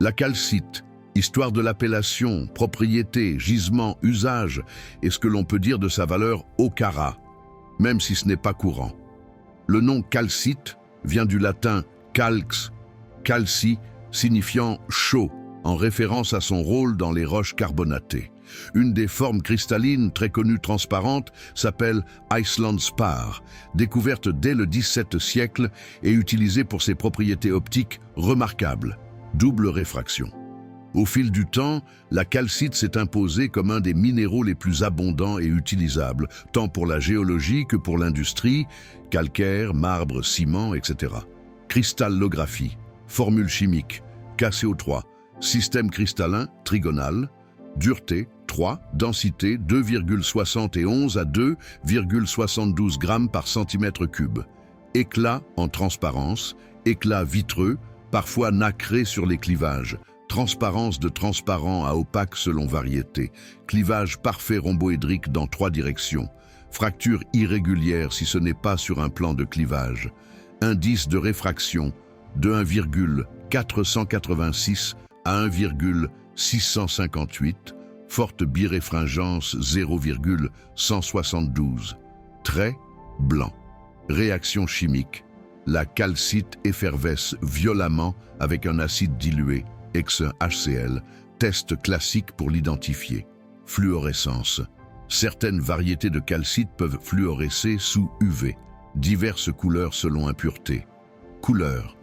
La calcite, histoire de l'appellation, propriété, gisement, usage, et ce que l'on peut dire de sa valeur au carat, même si ce n'est pas courant. Le nom calcite vient du latin calx, calci, signifiant chaud, en référence à son rôle dans les roches carbonatées. Une des formes cristallines très connues transparentes s'appelle Iceland spar, découverte dès le XVIIe siècle et utilisée pour ses propriétés optiques remarquables, double réfraction. Au fil du temps, la calcite s'est imposée comme un des minéraux les plus abondants et utilisables, tant pour la géologie que pour l'industrie, calcaire, marbre, ciment, etc. Cristallographie, formule chimique, KCO3, système cristallin, trigonal, dureté, 3, densité, 2,71 à 2,72 grammes par centimètre cube. Éclat en transparence, éclat vitreux, parfois nacré sur les clivages. Transparence de transparent à opaque selon variété. Clivage parfait rhomboédrique dans 3 directions. Fracture irrégulière si ce n'est pas sur un plan de clivage. Indice de réfraction de 1,486 à 1,658. Forte biréfringence 0,172. Trait blanc. Réaction chimique. La calcite effervesce violemment avec un acide dilué, HCl, test classique pour l'identifier. Fluorescence. Certaines variétés de calcite peuvent fluorescer sous UV. Diverses couleurs selon impureté. Couleur.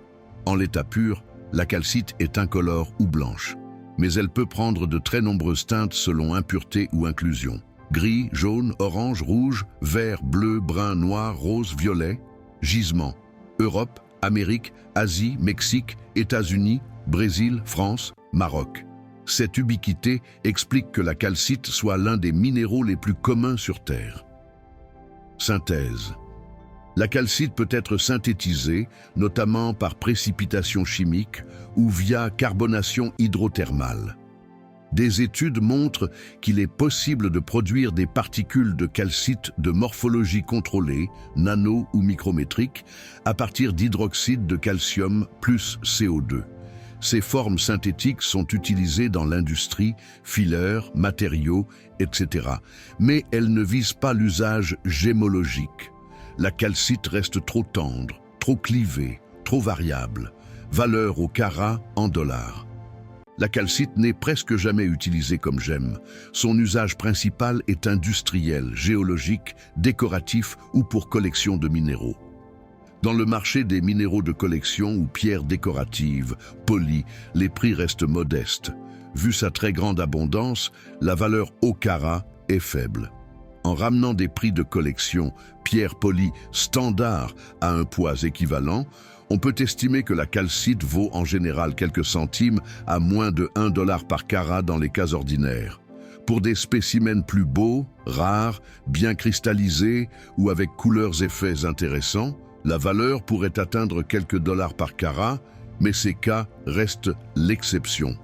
En l'état pur, la calcite est incolore ou blanche, mais elle peut prendre de très nombreuses teintes selon impureté ou inclusion. Gris, jaune, orange, rouge, vert, bleu, brun, noir, rose, violet. Gisement. Europe, Amérique, Asie, Mexique, États-Unis, Brésil, France, Maroc. Cette ubiquité explique que la calcite soit l'un des minéraux les plus communs sur Terre. Synthèse. La calcite peut être synthétisée, notamment par précipitation chimique ou via carbonation hydrothermale. Des études montrent qu'il est possible de produire des particules de calcite de morphologie contrôlée, nano ou micrométrique, à partir d'hydroxyde de calcium plus CO2. Ces formes synthétiques sont utilisées dans l'industrie, fileurs, matériaux, etc. Mais elles ne visent pas l'usage gémologique. La calcite reste trop tendre, trop clivée, trop variable. Valeur au carat en dollars. La calcite n'est presque jamais utilisée comme gemme. Son usage principal est industriel, géologique, décoratif ou pour collection de minéraux. Dans le marché des minéraux de collection ou pierres décoratives, polies, les prix restent modestes. Vu sa très grande abondance, la valeur au carat est faible. En ramenant des prix de collection, pierres polies standards à un poids équivalent, on peut estimer que la calcite vaut en général quelques centimes à moins de $1 par carat dans les cas ordinaires. Pour des spécimens plus beaux, rares, bien cristallisés ou avec couleurs et effets intéressants, la valeur pourrait atteindre quelques dollars par carat, mais ces cas restent l'exception.